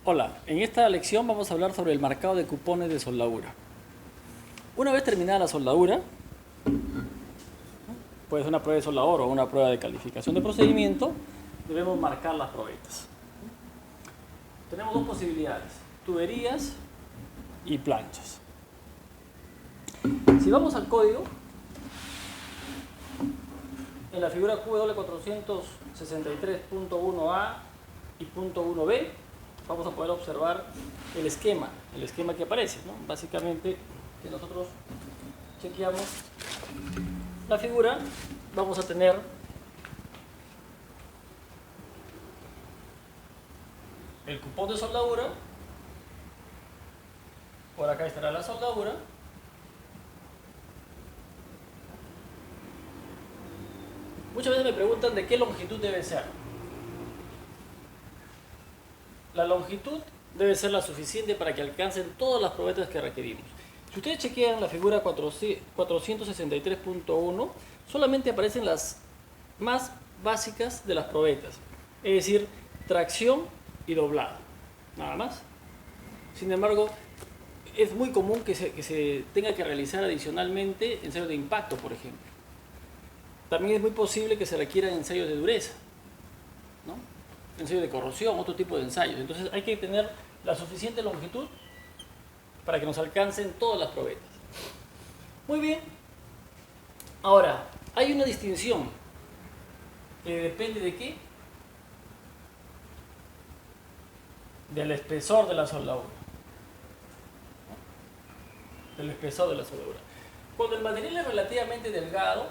Hola, en esta lección vamos a hablar sobre el marcado de cupones de soldadura. Una vez terminada la soldadura, puede ser una prueba de soldador o una prueba de calificación de procedimiento, debemos marcar las probetas. Tenemos dos posibilidades, tuberías y planchas. Si vamos al código, en la figura QW463.1A y .1B, vamos a poder observar el esquema que aparece, ¿no? Básicamente, si nosotros chequeamos la figura, vamos a tener el cupón de soldadura, por acá estará la soldadura, muchas veces me preguntan de qué longitud debe ser. La longitud debe ser la suficiente para que alcancen todas las probetas que requerimos. Si ustedes chequean la figura 463.1, solamente aparecen las más básicas de las probetas, es decir, tracción y doblado, nada más. Sin embargo, es muy común que se tenga que realizar adicionalmente ensayos de impacto, por ejemplo. También es muy posible que se requieran ensayos de dureza, ¿no? Ensayos de corrosión, otro tipo de ensayos. Entonces hay que tener la suficiente longitud para que nos alcancen todas las probetas. Muy bien. Ahora, hay una distinción que depende de qué? Del espesor de la soldadura. Del espesor de la soldadura. Cuando el material es relativamente delgado,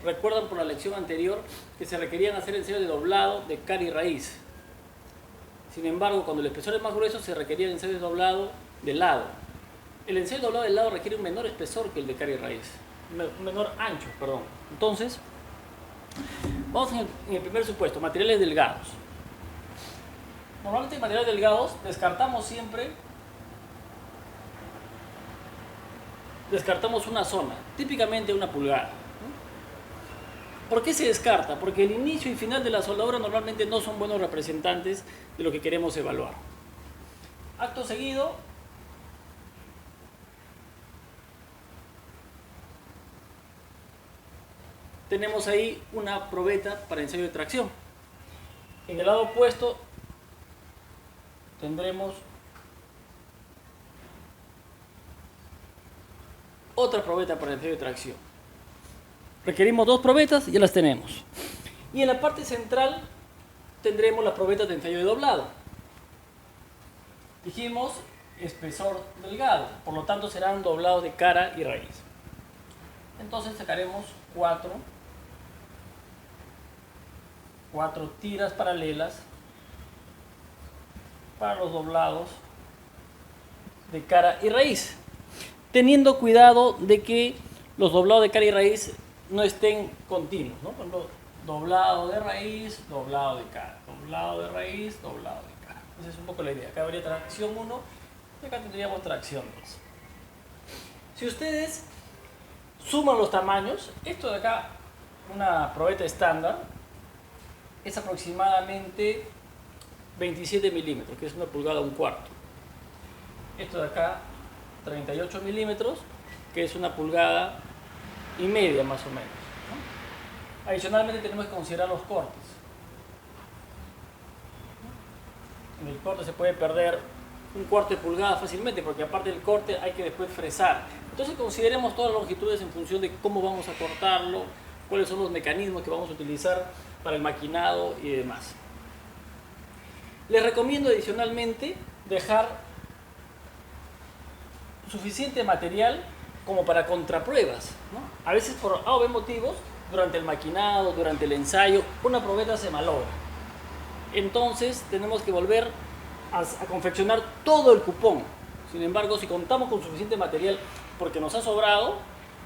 recuerdan por la lección anterior que se requerían hacer ensayos de doblado de cara y raíz. Sin embargo, cuando el espesor es más grueso, se requerían ensayos de doblado de lado. El ensayo de doblado de lado requiere un menor espesor que el de cara y raíz. Un menor ancho, perdón. Entonces, vamos en el primer supuesto, materiales delgados. Normalmente en materiales delgados descartamos una zona, típicamente una pulgada. ¿Por qué se descarta? Porque el inicio y final de la soldadura normalmente no son buenos representantes de lo que queremos evaluar. Acto seguido, tenemos ahí una probeta para ensayo de tracción. En el lado opuesto tendremos otra probeta para ensayo de tracción. Requerimos dos probetas, ya las tenemos. Y en la parte central tendremos las probetas de ensayo de doblado. Dijimos espesor delgado, por lo tanto serán doblados de cara y raíz. Entonces sacaremos cuatro tiras paralelas para los doblados de cara y raíz, teniendo cuidado de que los doblados de cara y raíz no estén continuos, ¿no? Por ejemplo, doblado de raíz, doblado de cara, doblado de raíz, doblado de cara. Esa es un poco la idea. Acá habría tracción 1 y acá tendríamos tracción 2. Si ustedes suman los tamaños, esto de acá, una probeta estándar, es aproximadamente 27 milímetros, que es una pulgada un cuarto. Esto de acá, 38 milímetros, que es una pulgada y media más o menos, ¿no? Adicionalmente tenemos que considerar los cortes. En el corte se puede perder un cuarto de pulgada fácilmente, porque aparte del corte hay que después fresar. Entonces consideremos todas las longitudes en función de cómo vamos a cortarlo, cuáles son los mecanismos que vamos a utilizar para el maquinado y demás. Les recomiendo adicionalmente dejar suficiente material como para contrapruebas, ¿no? A veces por A o B motivos, durante el maquinado, durante el ensayo, una probeta se malogra. Entonces tenemos que volver a confeccionar todo el cupón. Sin embargo, si contamos con suficiente material porque nos ha sobrado,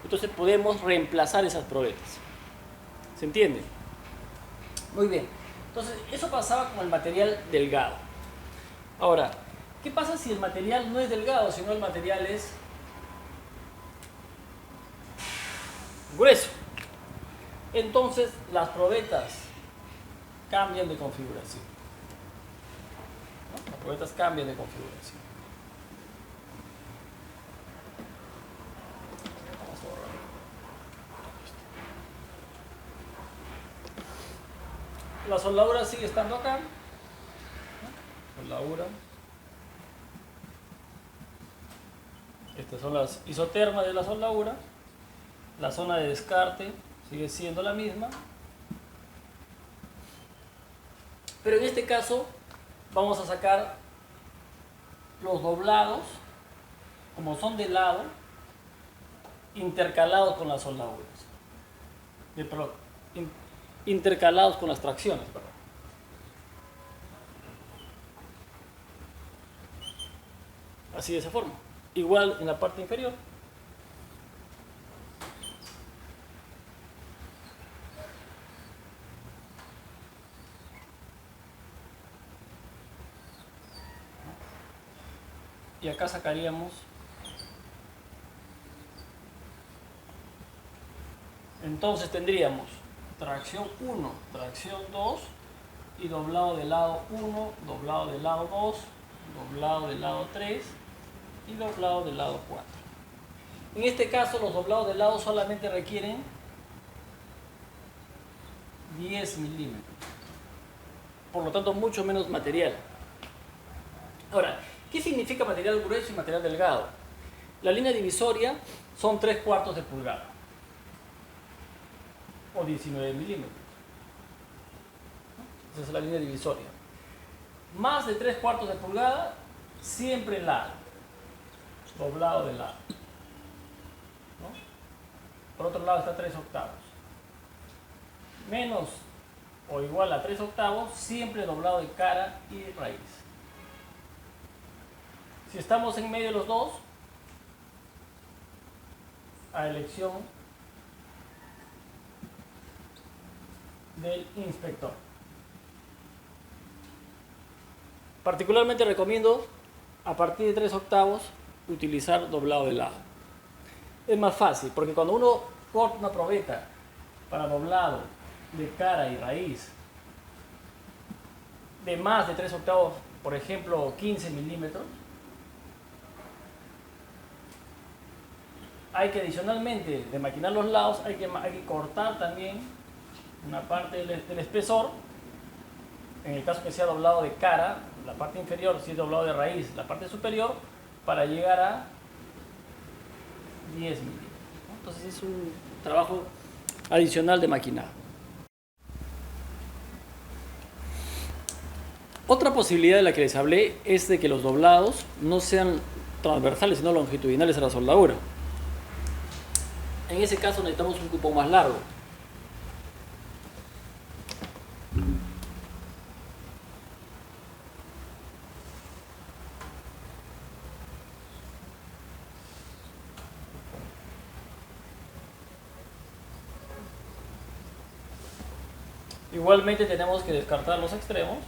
entonces podemos reemplazar esas probetas. ¿Se entiende? Muy bien. Entonces, eso pasaba con el material delgado. Ahora, ¿qué pasa si el material no es delgado, sino el material es grueso? Entonces las probetas cambian de configuración, ¿no? porque estas cambian de configuración. Vamos a borrar. La soldadura sigue estando acá. Soldadura. Estas son las isotermas de la soldadura. La zona de descarte sigue siendo la misma. Pero en este caso vamos a sacar los doblados, como son de lado, intercalados con las soldaduras. Intercalados con las tracciones, perdón. Así de esa forma. Igual en la parte inferior. Y acá sacaríamos, entonces tendríamos tracción 1, tracción 2 y doblado del lado 1, doblado del lado 2, doblado del lado 3 y doblado del lado 4. En este caso los doblados del lado solamente requieren 10 milímetros, por lo tanto mucho menos material. Ahora, ¿qué significa material grueso y material delgado? La línea divisoria son 3/4 de pulgada o 19 milímetros. Esa es la línea divisoria. Más de 3/4 de pulgada, siempre largo, doblado de lado. ¿No? Por otro lado está 3/8. Menos o igual a 3/8, siempre doblado de cara y raíz. Si estamos en medio de los dos, a elección del inspector. Particularmente recomiendo a partir de 3/8 utilizar doblado de lado. Es más fácil porque cuando uno corta una probeta para doblado de cara y raíz de más de 3/8, por ejemplo 15 milímetros, hay que adicionalmente de maquinar los lados, hay que cortar también una parte del espesor. En el caso que sea doblado de cara, la parte inferior, si es doblado de raíz, la parte superior, para llegar a 10 milímetros. Entonces es un trabajo adicional de maquinado. Otra posibilidad de la que les hablé es de que los doblados no sean transversales, sino longitudinales a la soldadura. En ese caso necesitamos un cupón más largo. Igualmente tenemos que descartar los extremos.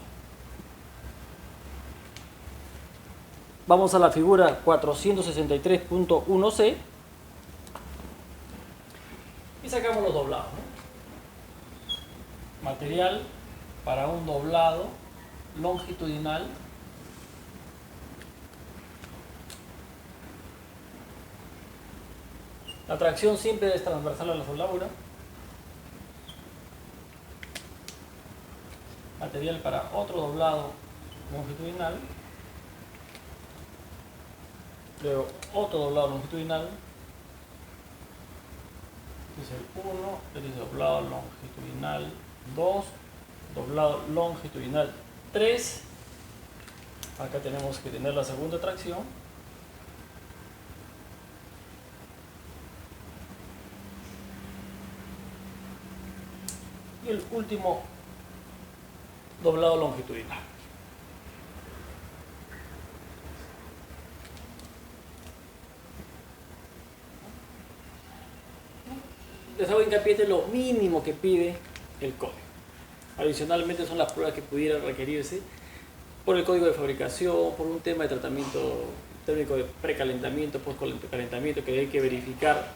Vamos a la figura 463.1c y sacamos los doblados, ¿no? Material para un doblado longitudinal la tracción siempre es transversal a la soldadura. Material para otro doblado longitudinal, luego otro doblado longitudinal, este es el 1, este es el doblado longitudinal 2, doblado longitudinal 3, acá tenemos que tener la segunda tracción, y el último doblado longitudinal. Les hago hincapié de lo mínimo que pide el código. Adicionalmente son las pruebas que pudieran requerirse por el código de fabricación, por un tema de tratamiento térmico de precalentamiento, postcalentamiento, que hay que verificar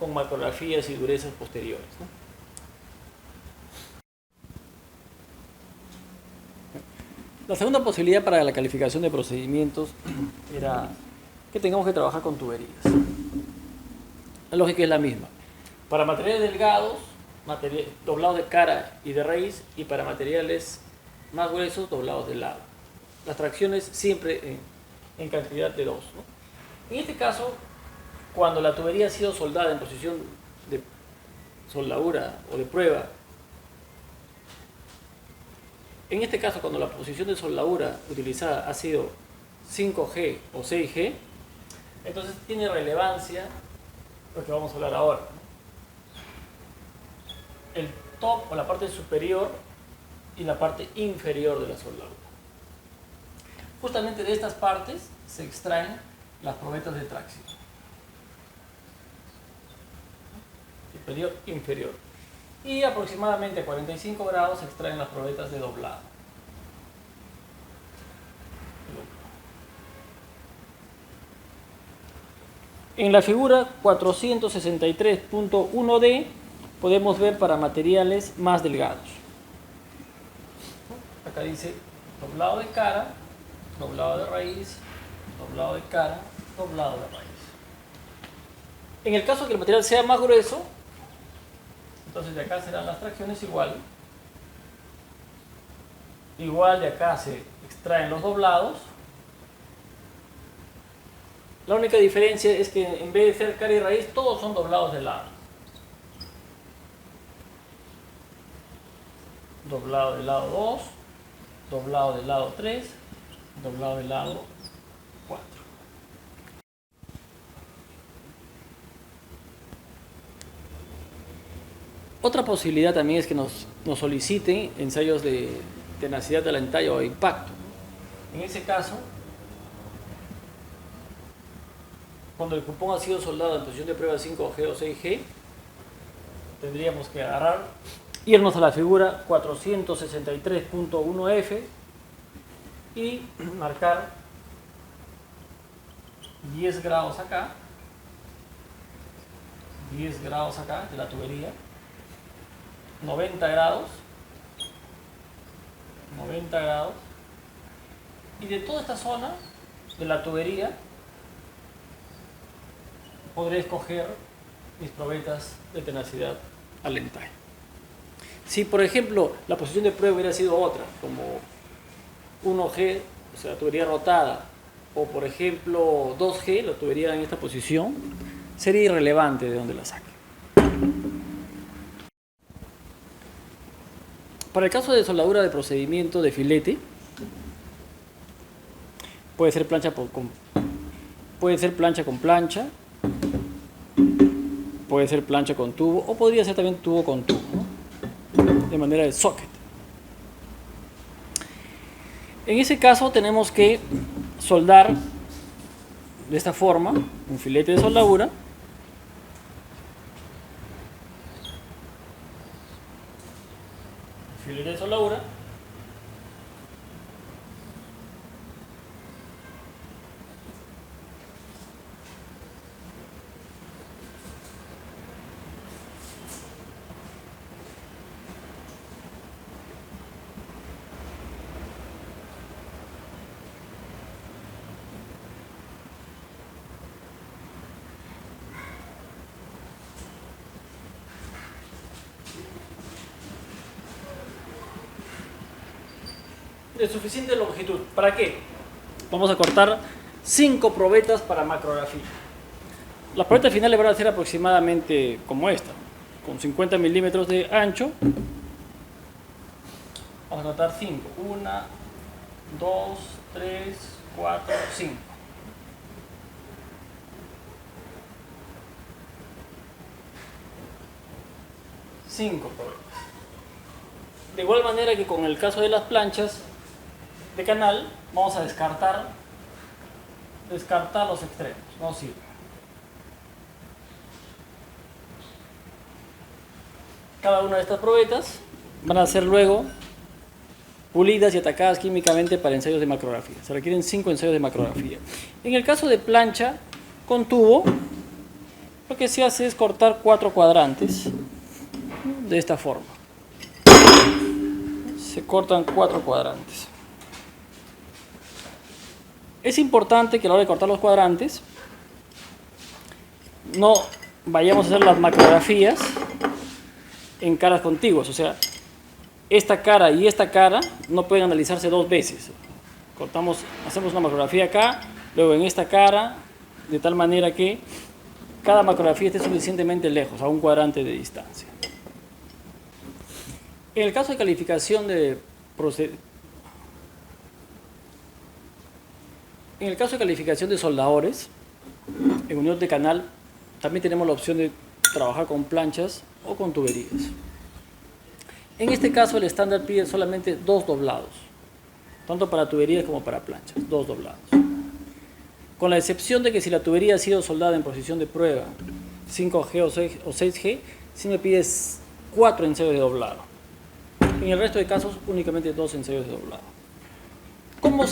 con macrografías y durezas posteriores, ¿no? La segunda posibilidad para la calificación de procedimientos era que tengamos que trabajar con tuberías. La lógica es la misma. Para materiales delgados, doblados de cara y de raíz, y para materiales más gruesos, doblados de lado. Las tracciones siempre en cantidad de 2, ¿no? En este caso, cuando la tubería ha sido soldada en posición de soldadura o de prueba, en este caso cuando la posición de soldadura utilizada ha sido 5G o 6G, entonces tiene relevancia lo que vamos a hablar ahora. El top o la parte superior y la parte inferior de la soldadura. Justamente de estas partes se extraen las probetas de tracción. Superior, inferior. Y aproximadamente a 45 grados se extraen las probetas de doblado. En la figura 463.1D podemos ver para materiales más delgados. Acá dice doblado de cara, doblado de raíz, doblado de cara, doblado de raíz. En el caso que el material sea más grueso, entonces de acá serán las tracciones igual. Igual de acá se extraen los doblados. La única diferencia es que en vez de ser cara y raíz, todos son doblados de lado. Doblado del lado 2, doblado del lado 3, doblado del lado 4. Otra posibilidad también es que nos soliciten ensayos de tenacidad de la entalla o de impacto. En ese caso, cuando el cupón ha sido soldado en posición de prueba 5G o 6G, tendríamos que irnos a la figura 463.1F y marcar 10 grados acá, 10 grados acá de la tubería, 90 grados, 90 grados, y de toda esta zona de la tubería podré escoger mis probetas de tenacidad al entalla. Si por ejemplo la posición de prueba hubiera sido otra, como 1G, o sea, la tubería rotada, o por ejemplo 2G, la tubería en esta posición, sería irrelevante de dónde la saque. Para el caso de soldadura de procedimiento de filete, puede ser plancha con plancha, puede ser plancha con tubo, o podría ser también tubo con tubo, ¿no? De manera de socket. En ese caso tenemos que soldar de esta forma un filete de soldadura. Filete de soldadura. De suficiente longitud. ¿Para qué? Vamos a cortar 5 probetas para macrografía. Las probetas finales van a ser aproximadamente como esta, con 50 milímetros de ancho. Vamos a cortar 5. 1, 2, 3, 4, 5. Probetas. De igual manera que con el caso de las planchas de canal, vamos a descartar los extremos, no sirve. Cada una de estas probetas van a ser luego pulidas y atacadas químicamente para ensayos de macrografía. Se requieren 5 ensayos de macrografía. En el caso de plancha con tubo, lo que se hace es cortar 4 cuadrantes de esta forma. Se cortan 4 cuadrantes. Es importante que a la hora de cortar los cuadrantes no vayamos a hacer las macrografías en caras contiguas, o sea, esta cara y esta cara no pueden analizarse dos veces. Cortamos, hacemos una macrografía acá, luego en esta cara, de tal manera que cada macrografía esté suficientemente lejos, a un cuadrante de distancia. En el caso de calificación de soldadores, en unión de canal, también tenemos la opción de trabajar con planchas o con tuberías. En este caso el estándar pide solamente 2 doblados, tanto para tuberías como para planchas, 2 doblados. Con la excepción de que si la tubería ha sido soldada en posición de prueba, 5G o 6G, sí me pides 4 ensayos de doblado. En el resto de casos únicamente 2 ensayos de doblado. ¿Cómo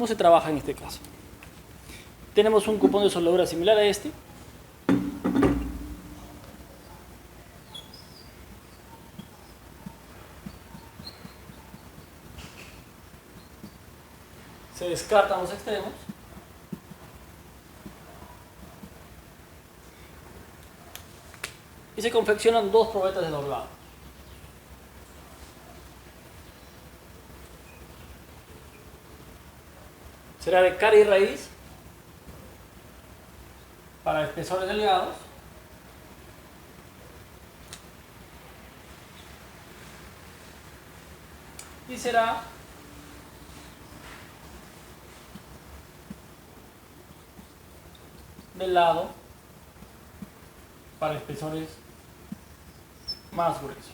se trabaja en este caso? Tenemos un cupón de soldadura similar a este. Se descartan los extremos. Y se confeccionan 2 probetas de doblado. Será de cara y raíz para espesores delgados. Y será del lado para espesores más gruesos.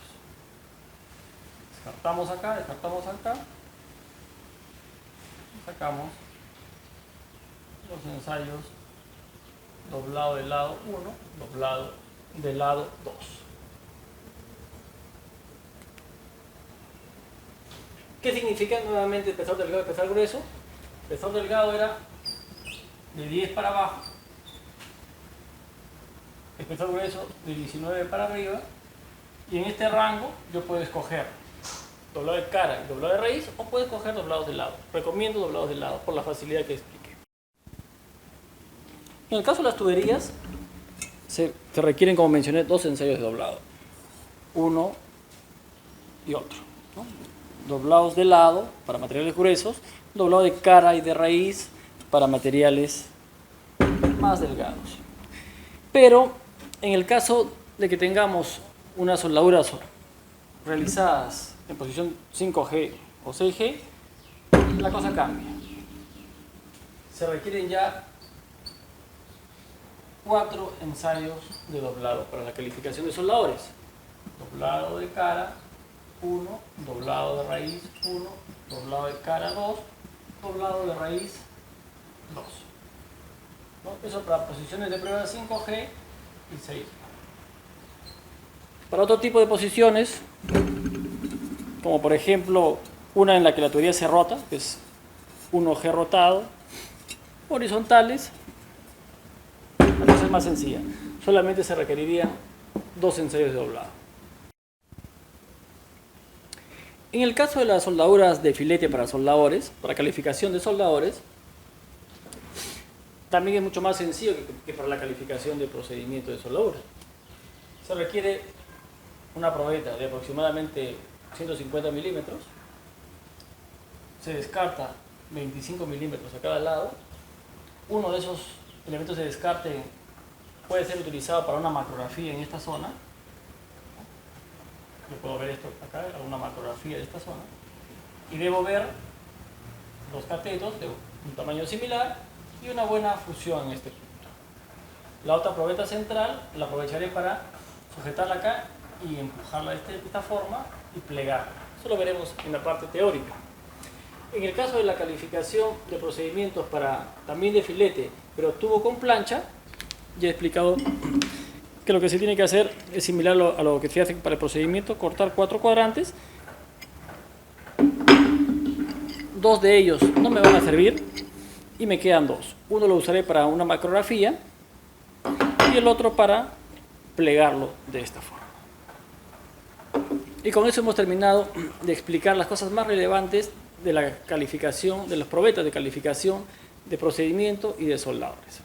Descartamos acá, sacamos los ensayos doblado del lado 1, doblado del lado 2. ¿Qué significa nuevamente espesor delgado y espesor grueso? Espesor delgado era de 10 para abajo, espesor grueso de 19 para arriba, y en este rango yo puedo escoger doblado de cara y doblado de raíz, o puedo escoger doblados de lado. Recomiendo doblados de lado por la facilidad que expliqué. En el caso de las tuberías se requieren, como mencioné, 2 ensayos de doblado, uno y otro, ¿no? Doblados de lado para materiales gruesos, doblado de cara y de raíz para materiales más delgados. Pero en el caso de que tengamos unas soldaduras realizadas en posición 5G o 6G, la cosa cambia. Se requieren ya 4 ensayos de doblado para la calificación de soldadores. Doblado de cara 1, doblado de raíz 1, doblado de cara 2, doblado de raíz 2. ¿No? Eso para posiciones de prueba 5G y 6G. Para otro tipo de posiciones, como por ejemplo una en la que la tubería se rota, que es 1G rotado, horizontales, la cosa es más sencilla. Solamente se requerirían 2 ensayos de doblado. En el caso de las soldaduras de filete para soldadores, para calificación de soldadores, también es mucho más sencillo que para la calificación de procedimiento de soldadura. Se requiere una probeta de aproximadamente 150 milímetros. Se descarta 25 milímetros a cada lado. Uno de esos elementos de descarte puede ser utilizado para una macrografía en esta zona. Yo puedo ver esto acá, una macrografía de esta zona. Y debo ver los catetos de un tamaño similar y una buena fusión en este punto. La otra probeta central la aprovecharé para sujetarla acá y empujarla de esta forma y plegarla. Eso lo veremos en la parte teórica. En el caso de la calificación de procedimientos para también de filete, pero tubo con plancha, ya he explicado que lo que se tiene que hacer es similar a lo que se hace para el procedimiento, cortar 4 cuadrantes. 2 de ellos no me van a servir y me quedan 2. Uno lo usaré para una macrografía y el otro para plegarlo de esta forma. Y con eso hemos terminado de explicar las cosas más relevantes de la calificación, de las probetas de calificación de procedimiento y de soldadores.